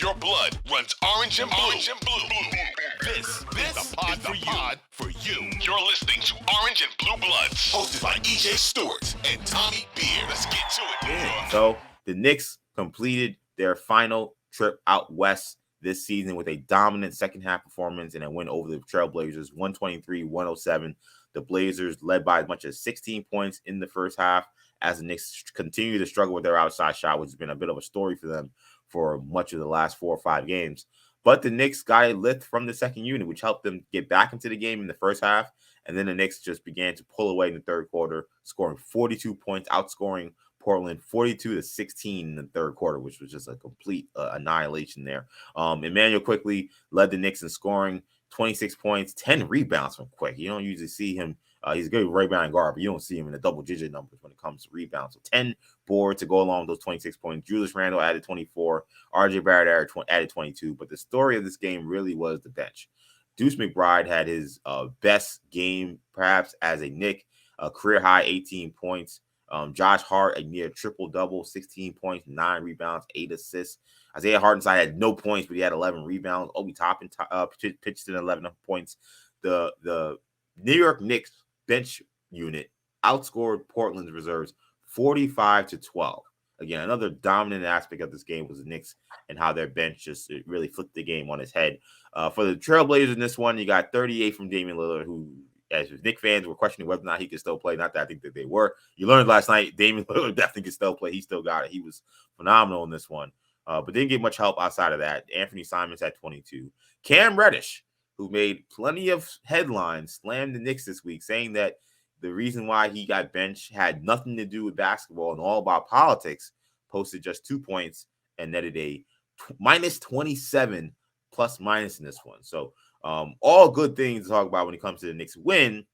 If your blood runs orange and blue, this is the pod for you. You're listening to Orange and Blue Bloods, hosted by EJ Stewart and Tommy Beer. Let's get to it. Yeah. So the Knicks completed their final trip out west this season with a dominant second half performance and a win over the Trailblazers, 123-107. The Blazers led by as much as 16 points in the first half as the Knicks continue to struggle with their outside shot, which has been a bit of a story for them for much of the last 4 or 5 games. But the Knicks got a lift from the second unit, which helped them get back into the game in the first half. And then the Knicks just began to pull away in the third quarter, scoring 42 points, outscoring Portland 42-16 in the third quarter, which was just a complete annihilation there. Emmanuel quickly led the Knicks in scoring, 26 points, 10 rebounds from Quick. You don't usually see him. He's a good rebound guard, but you don't see him in the double-digit numbers when it comes to rebounds. So 10 boards to go along with those 26 points. Julius Randle added 24. RJ Barrett added 22. But the story of this game really was the bench. Deuce McBride had his best game, perhaps, as a Knick, a career-high 18 points. Josh Hart, a near triple-double, 16 points, 9 rebounds, 8 assists. Isaiah Hartenstein had no points, but he had 11 rebounds. Obi Toppin pitched in 11 points. The New York Knicks bench unit outscored Portland's reserves 45-12. Again, another dominant aspect of this game was the Knicks and how their bench just really flipped the game on its head. For the Trailblazers in this one, you got 38 from Damian Lillard, who, as Knicks fans were questioning whether or not he could still play. Not that I think that they were. You learned last night Damian Lillard definitely could still play. He still got it. He was phenomenal in this one. But didn't get much help outside of that. Anthony Simons had 22. Cam Reddish, who made plenty of headlines, slammed the Knicks this week, saying that the reason why he got benched had nothing to do with basketball and all about politics, posted just 2 points and netted a minus 27 plus minus in this one. So all good things to talk about when it comes to the Knicks win.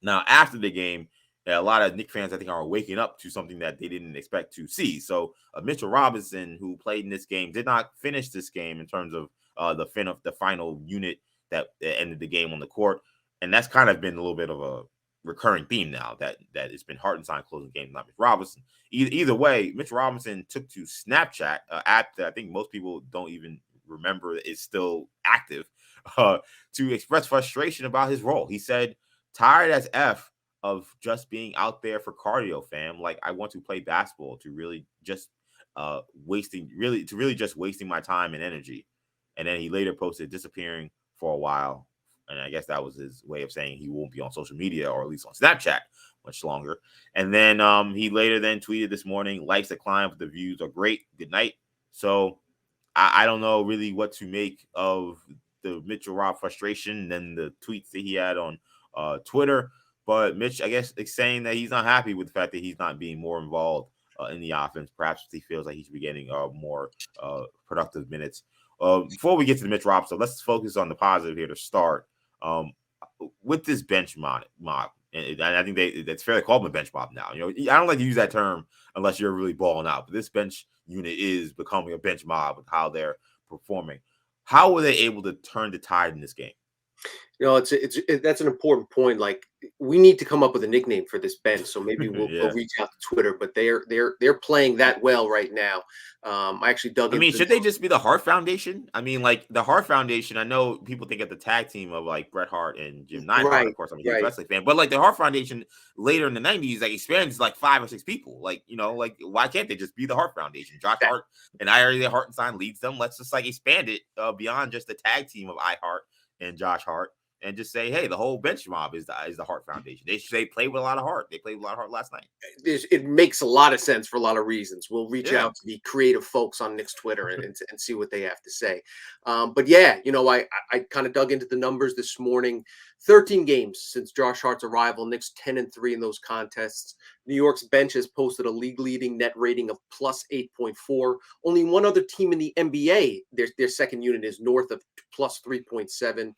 Now, after the game, a lot of Knicks fans, I think, are waking up to something that they didn't expect to see. So Mitchell Robinson, who played in this game, did not finish this game in terms of the final unit that ended the game on the court. And that's kind of been a little bit of a recurring theme now that it's been Hartenstein closing games, not Mitch Robinson. Either way, Mitch Robinson took to Snapchat, app that I think most people don't even remember is still active, to express frustration about his role. He said, "Tired as F of just being out there for cardio, fam. Like, I want to play basketball to really just wasting my time and energy." And then he later posted disappearing for a while. And I guess that was his way of saying he won't be on social media, or at least on Snapchat, much longer. And then he later then tweeted this morning, "Life's a climb, but the views are great. Good night." So I don't know really what to make of the Mitchell Rob frustration and the tweets that he had on Twitter. But Mitch, I guess, is saying that he's not happy with the fact that he's not being more involved in the offense. Perhaps he feels like he should be getting more productive minutes. Before we get to the Mitch Rob, so let's focus on the positive here to start. With this bench mob, and I think that's fairly called a bench mob now. You know, I don't like to use that term unless you're really balling out. But this bench unit is becoming a bench mob with how they're performing. How were they able to turn the tide in this game? You know, that's an important point. Like, we need to come up with a nickname for this bench, so maybe we'll reach out to Twitter. But they're playing that well right now. I actually dug. I mean, should they just be the Hart Foundation? I mean, like the Hart Foundation. I know people think of the tag team of like Bret Hart and Jim Neidhart. Right, of course, I'm a huge wrestling fan. But like the Hart Foundation later in the '90s, like expanded to like 5 or 6 people. Like, you know, like why can't they just be the Hart Foundation? Josh Hart and Isaiah Hartenstein leads them. Let's just like expand it beyond just the tag team of I Hart and Josh Hart. And just say, hey, the whole bench mob is the Hart Foundation. They play with a lot of heart. They played with a lot of heart last night. It makes a lot of sense for a lot of reasons. We'll reach out to the creative folks on Knicks Twitter and see what they have to say. But yeah, you know, I kind of dug into the numbers this morning. 13 games since Josh Hart's arrival. Knicks 10-3 in those contests. New York's bench has posted a league-leading net rating of plus 8.4. Only one other team in the NBA, their second unit is north of plus 3.7.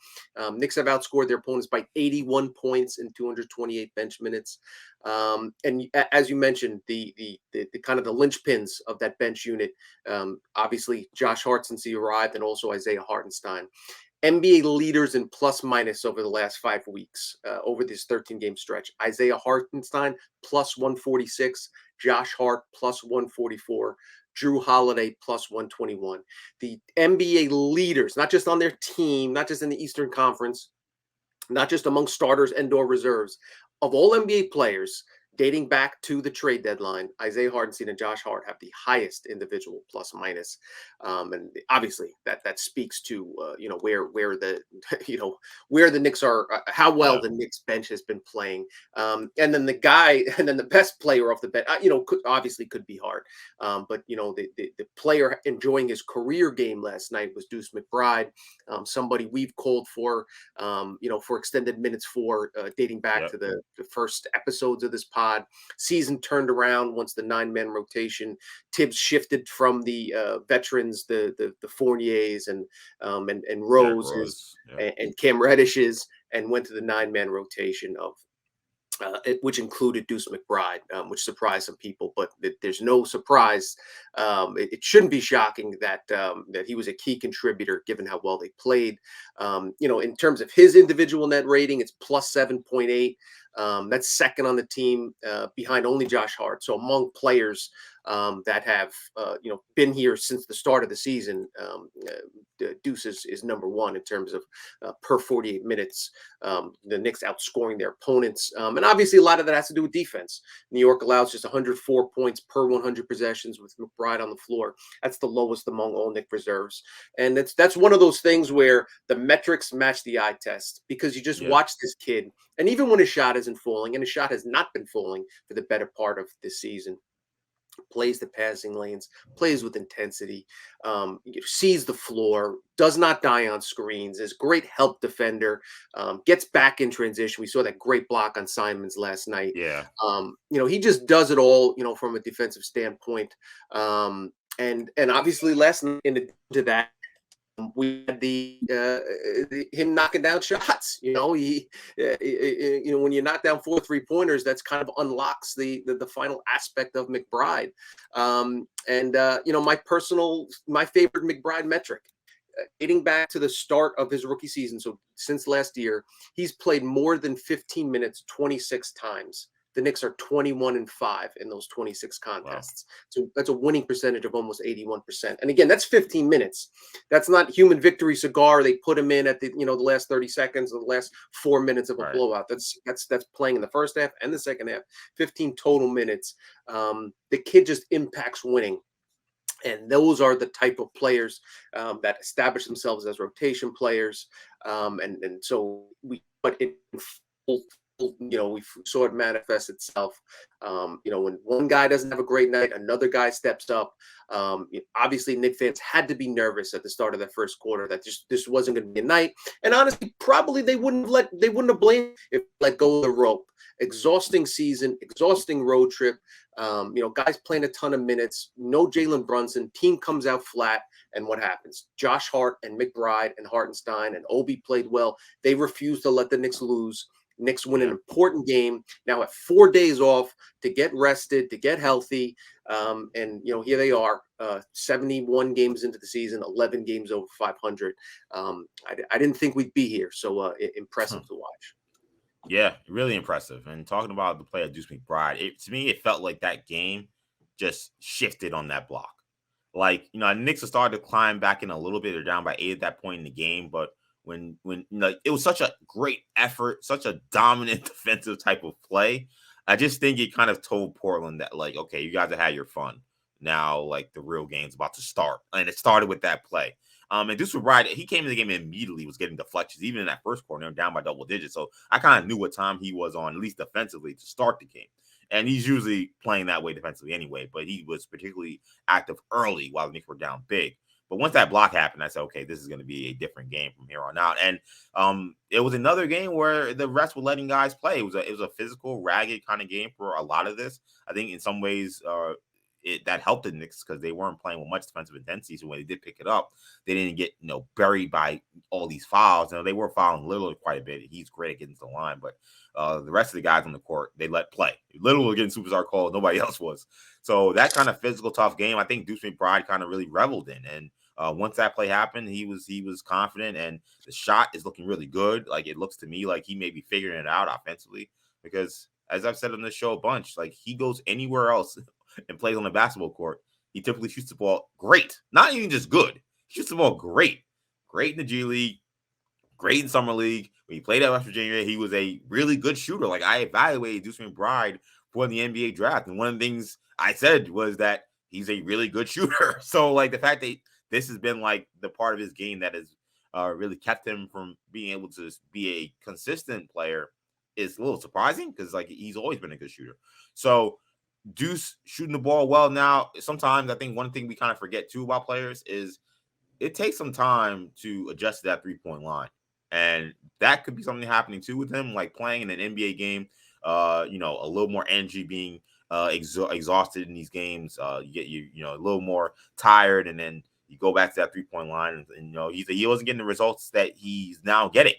Knicks have outscored their opponents by 81 points in 228 bench minutes. And as you mentioned, the kind of the linchpins of that bench unit, obviously Josh Hart since he arrived, and also Isaiah Hartenstein. NBA leaders in plus minus over the last 5 weeks, over this 13-game stretch. Isaiah Hartenstein plus 146, Josh Hart plus 144, Drew Holiday plus 121. The NBA leaders, not just on their team, not just in the Eastern Conference, not just among starters and/or reserves, of all NBA players dating back to the trade deadline, Isaiah Hartenstein and Josh Hart have the highest individual plus minus, and obviously that speaks to where the where the Knicks are, how well the Knicks bench has been playing, and then the best player off the bench, could be Hart, but the player enjoying his career game last night was Deuce McBride, somebody we've called for for extended minutes for dating back to the first episodes of this pod. Season turned around once the 9-man rotation. Tibbs shifted from the veterans, the Fourniers and Roses and Cam Reddishes, and went to the 9-man rotation of which included Deuce McBride, which surprised some people, but there's no surprise. It shouldn't be shocking that he was a key contributor given how well they played. In terms of his individual net rating, it's plus 7.8. That's second on the team behind only Josh Hart. So among players that have been here since the start of the season, Deuce is number one in terms of per 48 minutes. The Knicks outscoring their opponents, and obviously a lot of that has to do with defense. New York allows just 104 points per 100 possessions with McBride on the floor. That's the lowest among all Knicks reserves, and that's one of those things where the metrics match the eye test because you just watch this kid, and even when his shot isn't falling, and his shot has not been falling for the better part of this season, plays the passing lanes, plays with intensity, sees the floor, does not die on screens, is great help defender, gets back in transition. We saw that great block on Simons last night. He just does it all, from a defensive standpoint. And obviously last night, in addition to that, we had him knocking down shots. When you knock down 4 3-pointers, that's kind of unlocks the final aspect of McBride. My favorite McBride metric, dating back to the start of his rookie season, so since last year, he's played more than 15 minutes 26 times. The Knicks are 21-5 in those 26 contests. Wow. So that's a winning percentage of almost 81%. And again, that's 15 minutes. That's not human victory cigar. They put him in at the last 30 seconds, or the last 4 minutes of a blowout. That's playing in the first half and the second half. 15 total minutes. The kid just impacts winning. And those are the type of players that establish themselves as rotation players. And so we put in full. We saw it manifest itself. When one guy doesn't have a great night, another guy steps up. Obviously, Knicks fans had to be nervous at the start of that first quarter that this wasn't going to be a night. And honestly, probably they wouldn't have blamed if they let go of the rope. Exhausting season, exhausting road trip. Guys playing a ton of minutes. No Jalen Brunson. Team comes out flat. And what happens? Josh Hart and McBride and Hartenstein and Obi played well. They refused to let the Knicks lose. Knicks win an important game. Now have 4 days off to get rested, to get healthy. And here they are, 71 games into the season, 11 games over 500. I didn't think we'd be here. So impressive to watch. Yeah, really impressive. And talking about the play of Deuce McBride, to me, it felt like that game just shifted on that block. Like, Knicks have started to climb back in a little bit. They're down by 8 at that point in the game, but when it was such a great effort, such a dominant defensive type of play, I just think it kind of told Portland that, like, okay, you guys have had your fun. Now, like, the real game's about to start. And it started with that play. And Deuce McBride, he came in the game and immediately was getting deflections. Even in that first quarter, they were down by double digits. So I kind of knew what time he was on, at least defensively, to start the game. And he's usually playing that way defensively anyway, but he was particularly active early while the Knicks were down big. But once that block happened, I said, okay, this is going to be a different game from here on out. And it was another game where the refs were letting guys play. It was a physical, ragged kind of game for a lot of this. I think in some ways that helped the Knicks because they weren't playing with much defensive intensity. So when they did pick it up, they didn't get buried by all these fouls. They were fouling Lillard quite a bit. He's great at getting to the line, but the rest of the guys on the court, they let play. Lillard was getting superstar calls. Nobody else was. So that kind of physical, tough game, I think Deuce McBride kind of really reveled in. And once that play happened, he was confident, and the shot is looking really good. Like, it looks to me like he may be figuring it out offensively because, as I've said on this show a bunch, like, he goes anywhere else and plays on the basketball court. he typically shoots the ball great. Not even just good. He shoots the ball great. Great in the G League. Great in Summer League. When he played at West Virginia, he was a really good shooter. Like, I evaluated Deuce McBride for the NBA draft. And one of the things I said was that he's a really good shooter. So, like, the fact that this has been, like, the part of his game that has really kept him from being able to be a consistent player is a little surprising because, like, he's always been a good shooter. So, Deuce shooting the ball well now. Sometimes I think one thing we kind of forget, too, about players is it takes some time to adjust to that three-point line. And that could be something happening too with him, like playing in an NBA game, a little more energy being exhausted in these games. You get a little more tired, and then you go back to that three-point line, and he wasn't getting the results that he's now getting.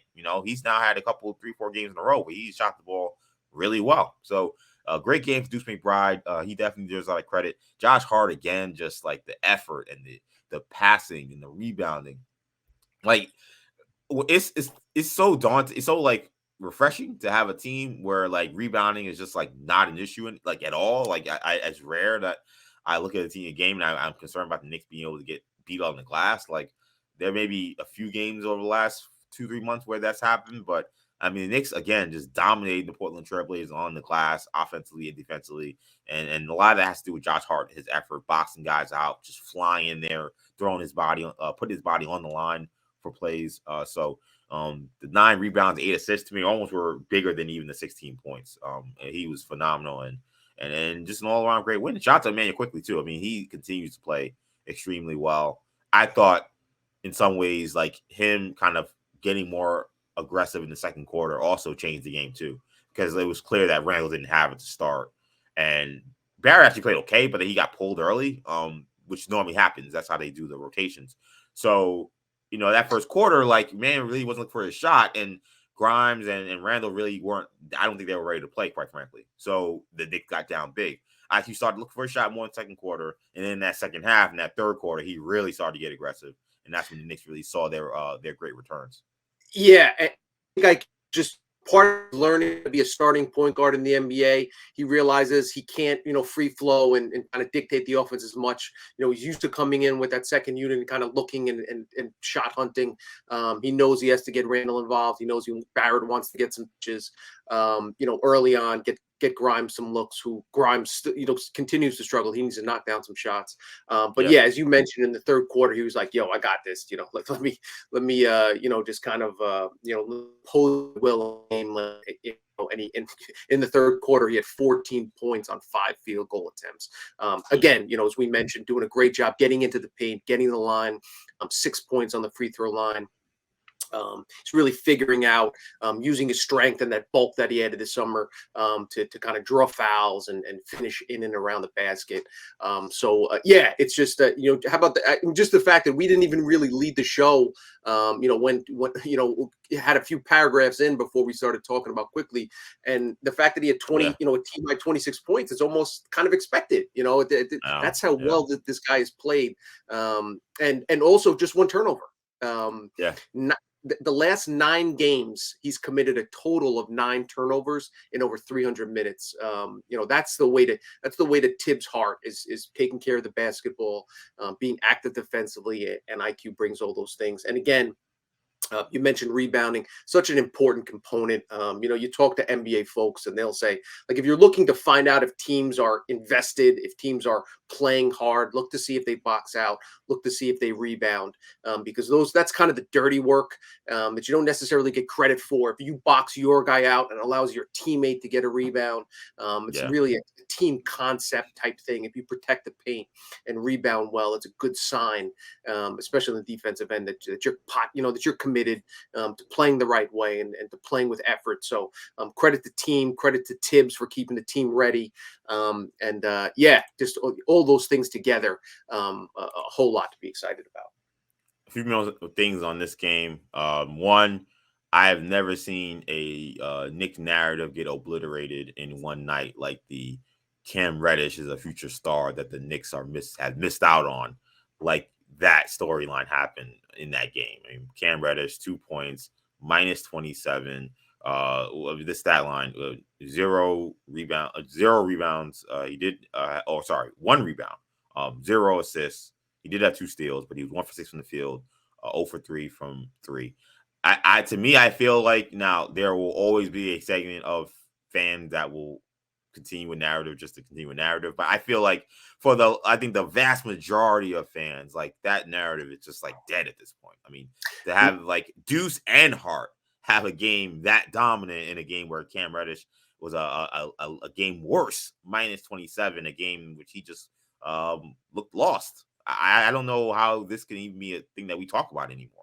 He's now had a couple, 3-4 games in a row where he shot the ball really well. So great game for Deuce McBride. He definitely deserves a lot of credit. Josh Hart again, just like the effort and the passing and the rebounding, like it's so daunting. It's so like refreshing to have a team where like rebounding is just like not an issue like at all. Like it's rare that I look at a team game and I'm concerned about the Knicks being able to get beat on the glass. Like there may be a few games over the last 2-3 months where that's happened, but I mean, the Knicks again just dominated the Portland Trailblazers on the glass, offensively and defensively, and a lot of that has to do with Josh Hart, his effort, boxing guys out, just flying in there, throwing his body, putting his body on the line for plays. So the 9 rebounds, 8 assists to me almost were bigger than even the 16 points. And he was phenomenal and just an all around great win. Shout out to Emmanuel quickly too. I mean, he continues to play extremely well. I thought in some ways like him kind of getting more aggressive in the second quarter also changed the game too, because it was clear that Randall didn't have it to start, and Barrett actually played okay, but then he got pulled early, which normally happens. That's how they do the rotations. So that first quarter, like, man really wasn't looking for his shot, and Grimes and Randall really weren't. I don't think they were ready to play, quite frankly. So the Knicks got down big. I actually started looking for a shot more in the second quarter, and then in that second half, in that third quarter, he really started to get aggressive, and that's when the Knicks really saw their great returns. Yeah, I think I just part of learning to be a starting point guard in the NBA. He realizes he can't, free flow and kind of dictate the offense as much. He's used to coming in with that second unit and kind of looking and shot hunting. He knows he has to get Randall involved. He knows Barrett wants to get some pitches, early on, get Grimes some looks, who Grimes, continues to struggle. He needs to knock down some shots. But yeah, as you mentioned in the third quarter, he was like, yo, I got this, let me, just kind of, pose will game. And in the third quarter, he had 14 points on 5 field goal attempts. Again, as we mentioned, doing a great job getting into the paint, getting the line, 6 points on the free throw line. He's really figuring out using his strength and that bulk that he added this summer to kind of draw fouls and finish in and around the basket. It's just how about just the fact that we didn't even really lead the show. When had a few paragraphs in before we started talking about quickly, and the fact that he had 20, a team by 26 points, it's almost kind of expected. That's how well that this guy has played, and also just 1 turnover. The last 9 games, he's committed a total of 9 turnovers in over 300 minutes. That's the way to Tibbs' heart is taking care of the basketball, being active defensively, and IQ brings all those things. And again, you mentioned rebounding, such an important component. You talk to NBA folks and they'll say, like, if you're looking to find out if teams are invested, if teams are playing hard, look to see if they box out, look to see if they rebound, because that's kind of the dirty work that you don't necessarily get credit for. If you box your guy out and allows your teammate to get a rebound, it's really a team concept type thing. If you protect the paint and rebound well, it's a good sign, especially on the defensive end, that you're committed to playing the right way and to playing with effort. So credit the team, credit to Tibbs for keeping the team ready. Just all those things together, a whole lot to be excited about. A few more things on this game. One, I have never seen a Knicks narrative get obliterated in one night like the Cam Reddish is a future star that the Knicks have missed out on. Like that storyline happened in that game. I mean, Cam Reddish, 2 points, minus 27. This stat line, 0 rebounds. He did, 1 rebound 0 assists. He did have 2 steals, but he was 1 for 6 from the field, 0 for 3 from 3. To me, I feel like now there will always be a segment of fans that will continue a narrative just to continue a narrative. But I feel like I think the vast majority of fans, like that narrative is just like dead at this point. I mean, to have like Deuce and Hart have a game that dominant in a game where Cam Reddish was a game worse, minus 27, a game in which he just looked lost. I don't know how this can even be a thing that we talk about anymore.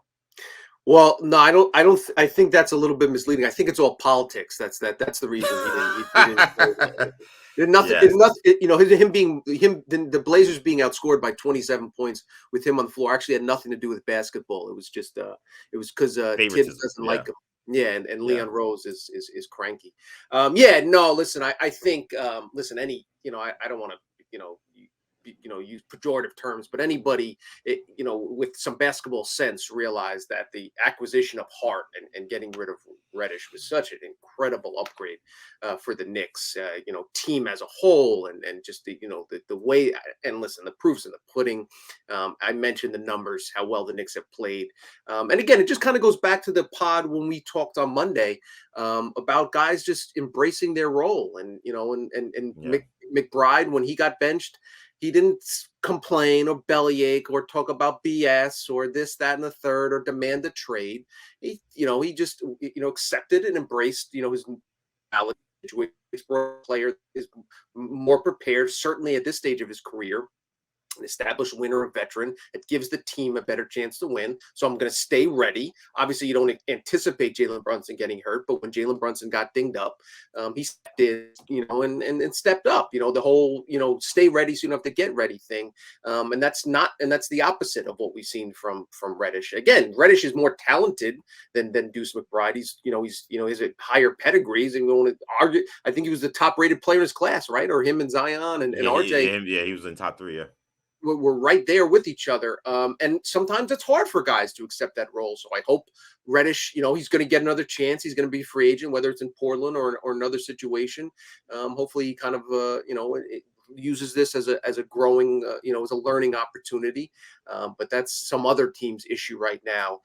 Well, no, I don't. I think that's a little bit misleading. I think it's all politics. That's the reason he didn't. Nothing. Yes. Nothing. You know, the Blazers being outscored by 27 points with him on the floor actually had nothing to do with basketball. It was just it was because Tibbs doesn't like him. Yeah, and Leon Rose is cranky. No, listen, I think listen, I don't want to use pejorative terms, but anybody with some basketball sense realized that the acquisition of Hart and getting rid of Reddish was such an incredible upgrade for the Knicks, team as a whole, and just the way. And listen, the proof's in the pudding. I mentioned the numbers, how well the Knicks have played, and again, it just kind of goes back to the pod when we talked on Monday about guys just embracing their role, and McBride, when he got benched, he didn't complain or bellyache or talk about BS or this, that, and the third, or demand a trade. He just accepted and embraced his knowledge, which player is more prepared, certainly at this stage of his career. An established winner, a veteran. It gives the team a better chance to win. So I'm going to stay ready. Obviously, you don't anticipate Jalen Brunson getting hurt, but when Jalen Brunson got dinged up, he stepped in, and stepped up. The whole, stay ready so you don't have to get ready thing. And that's the opposite of what we've seen from Reddish. Again, Reddish is more talented than Deuce McBride. He's a higher pedigree. He's going to argue. I think he was the top rated player in his class, right? Or him and Zion and RJ. He was in top 3. Yeah. We're right there with each other. And sometimes it's hard for guys to accept that role. So I hope Reddish, he's going to get another chance. He's going to be a free agent, whether it's in Portland or another situation. Hopefully he kind of, uses this as a growing, as a learning opportunity. But that's some other team's issue right now.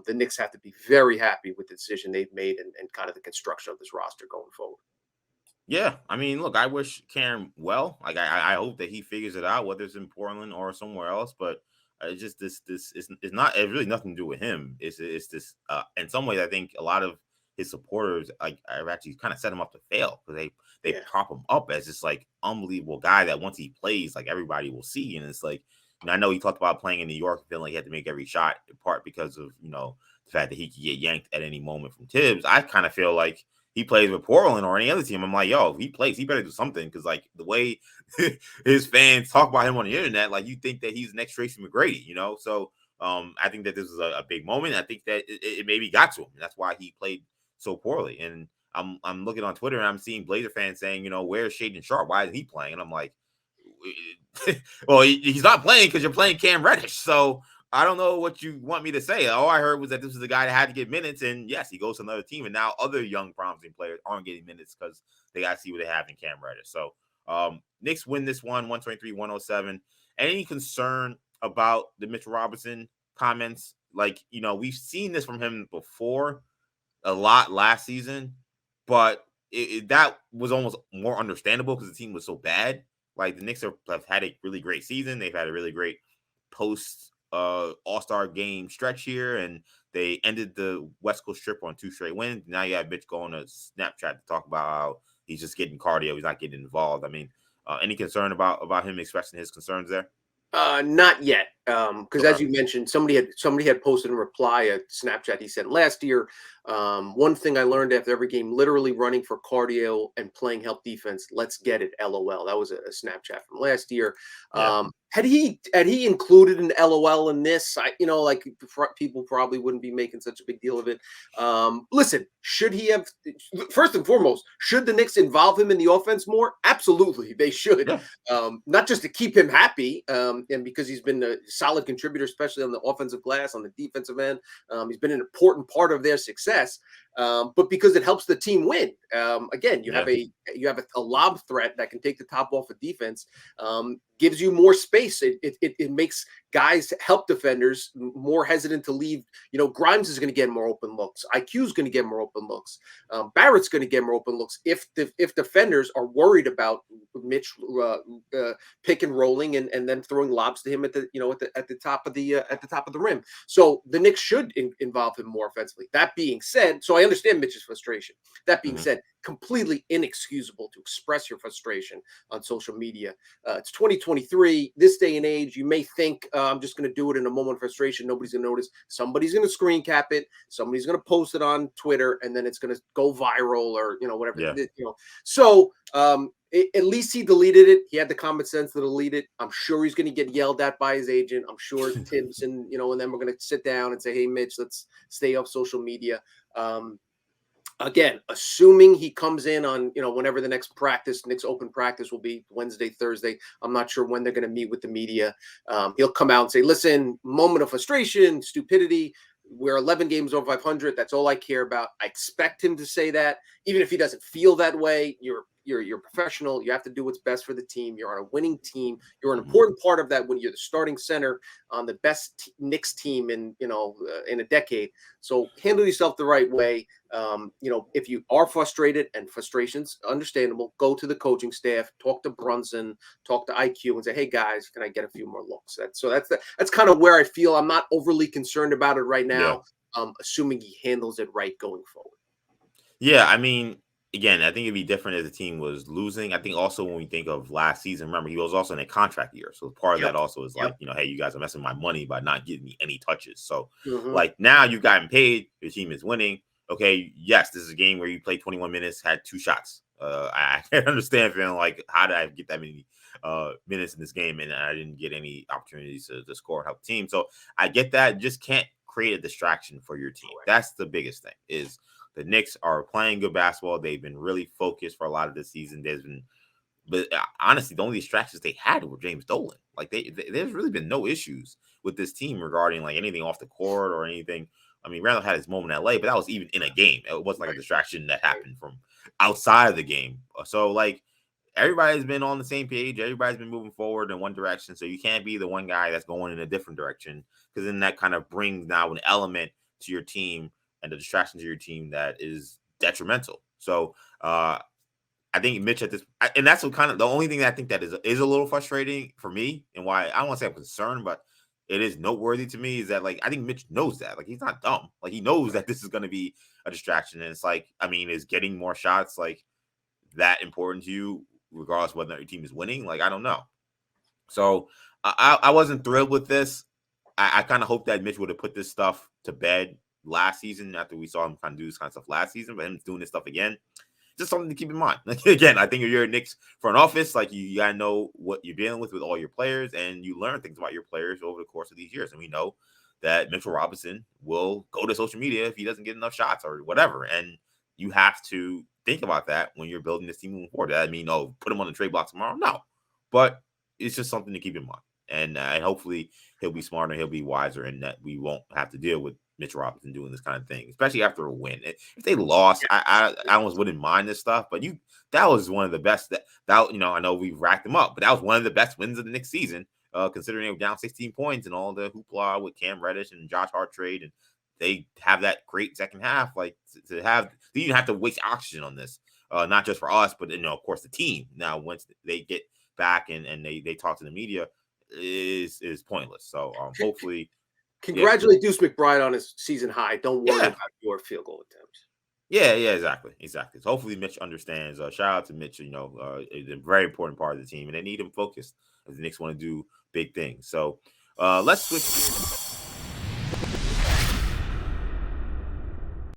The Knicks have to be very happy with the decision they've made and kind of the construction of this roster going forward. Yeah, I mean, look, I wish Cam well. Like, I hope that he figures it out, whether it's in Portland or somewhere else. But it's just this it's not. It's really nothing to do with him. It's this. In some ways, I think a lot of his supporters have actually kind of set him up to fail because they prop him up as this like unbelievable guy that once he plays, like everybody will see. And it's like, I know he talked about playing in New York, feeling like he had to make every shot, in part because of the fact that he could get yanked at any moment from Tibbs. I kind of feel like he plays with Portland or any other team, I'm like, yo, if he plays, he better do something. Because, like, the way his fans talk about him on the internet, like, you think that he's the next Tracy McGrady, So I think that this is a big moment. I think that it maybe got to him. And that's why he played so poorly. And I'm looking on Twitter and I'm seeing Blazer fans saying, where's Shaedon Sharpe? Why isn't he playing? And I'm like, well, he's not playing because you're playing Cam Reddish. So I don't know what you want me to say. All I heard was that this was the guy that had to get minutes, and yes, he goes to another team, and now other young promising players aren't getting minutes because they got to see what they have in Cam Reddish. So Knicks win this one, 123-107. Any concern about the Mitchell Robinson comments? Like, we've seen this from him before a lot last season, but that was almost more understandable because the team was so bad. Like, the Knicks have had a really great season. They've had a really great post all-star game stretch here, and they ended the West Coast trip on 2 straight wins. Now you have Mitch going to Snapchat to talk about how he's just getting cardio, he's not getting involved. I mean, any concern about him expressing his concerns there? Not yet, because as you mentioned, somebody had posted in reply a Snapchat he sent last year. One thing I learned after every game, literally running for cardio and playing help defense. Let's get it, LOL. That was a Snapchat from last year. Yeah. Had he included an LOL in this, people probably wouldn't be making such a big deal of it. Listen, should he have? First and foremost, should the Knicks involve him in the offense more? Absolutely, they should. Yeah. Not just to keep him happy, and because he's been a solid contributor, especially on the offensive glass, on the defensive end. He's been an important part of their success. but because it helps the team win. Again, you Yeah. have a lob threat that can take the top off of defense, gives you more space. It makes guys, help defenders, more hesitant to leave. Grimes is going to get more open looks. IQ is going to get more open looks. Barrett's going to get more open looks if defenders are worried about Mitch pick and rolling and then throwing lobs to him at the top of the rim. So the Knicks should involve him more offensively. That being said, so I understand Mitch's frustration. That being said, completely inexcusable to express your frustration on social media. It's 2023. This day and age, you may think I'm just going to do it in a moment of frustration. Nobody's going to notice. Somebody's going to screen cap it. Somebody's going to post it on Twitter, and then it's going to go viral or whatever. Yeah. So at least he deleted it. He had the common sense to delete it. I'm sure he's going to get yelled at by his agent. I'm sure Tibbs and then we're going to sit down and say, hey, Mitch, let's stay off social media. Again, assuming he comes in on, whenever the next open practice will be, Wednesday, Thursday. I'm not sure when they're going to meet with the media. He'll come out and say, listen, moment of frustration, stupidity. We're 11 games over 500. That's all I care about. I expect him to say that. Even if he doesn't feel that way, you're professional. You have to do what's best for the team. You're on a winning team. You're an important part of that when you're the starting center on the best Knicks team in a decade. So handle yourself the right way. If you are frustrated, and frustration's understandable, go to the coaching staff, talk to Brunson, talk to IQ, and say, hey guys, can I get a few more looks? That's kind of where I feel. I'm not overly concerned about it right now. Assuming he handles it right going forward. Yeah, I mean, again, I think it'd be different if the team was losing. I think also when we think of last season, remember, he was also in a contract year. So part of that also is like, hey, you guys are messing with my money by not giving me any touches. So like now you've gotten paid, your team is winning. Okay, yes, this is a game where you played 21 minutes, had 2 shots. I can't understand feeling like, how did I get that many minutes in this game and I didn't get any opportunities to score and help the team. So I get that. Just can't create a distraction for your team. That's the biggest thing is the Knicks are playing good basketball. They've been really focused for a lot of this season. But honestly, the only distractions they had were James Dolan. Like there's really been no issues with this team regarding like anything off the court or anything. I mean, Randall had his moment in LA, but that was even in a game. It wasn't like a distraction that happened from outside of the game. So like everybody's been on the same page. Everybody's been moving forward in one direction. So you can't be the one guy that's going in a different direction, because then that kind of brings now an element to your team and the distraction to your team that is detrimental. So I think Mitch at this, and that's what kind of the only thing that I think that is a little frustrating for me, and why I don't want to say I'm concerned, but it is noteworthy to me, is that like I think Mitch knows that. Like he's not dumb. Like he knows that this is going to be a distraction, and it's like, I mean, is getting more shots like that important to you, regardless of whether your team is winning? Like I don't know. So I wasn't thrilled with this. I kind of hope that Mitch would have put this stuff to bed last season after we saw him kind of do this kind of stuff last season, but him doing this stuff again, just something to keep in mind. Like again, I think if you're a Knicks front office, like you gotta know what you're dealing with all your players, and you learn things about your players over the course of these years. And we know that Mitchell Robinson will go to social media if he doesn't get enough shots or whatever, and you have to think about that when you're building this team moving forward. That mean, put him on the trade block tomorrow? No, but it's just something to keep in mind, and hopefully he'll be smarter, he'll be wiser, and that we won't have to deal with Mitch Robinson doing this kind of thing, especially after a win. If they lost, I almost wouldn't mind this stuff, but that was one of the best that I know we've racked them up, but that was one of the best wins of the next season, considering they were down 16 points and all the hoopla with Cam Reddish and Josh Hart trade, and they have that great second half. Like to have, you didn't have to waste oxygen on this, not just for us, but of course the team. Now once they get back and they talk to the media, is pointless. So hopefully. Congratulate Deuce McBride on his season high. Don't worry about your field goal attempts. Yeah, exactly. So hopefully Mitch understands. Shout out to Mitch. Is a very important part of the team, and they need him focused if the Knicks want to do big things. So let's switch gears.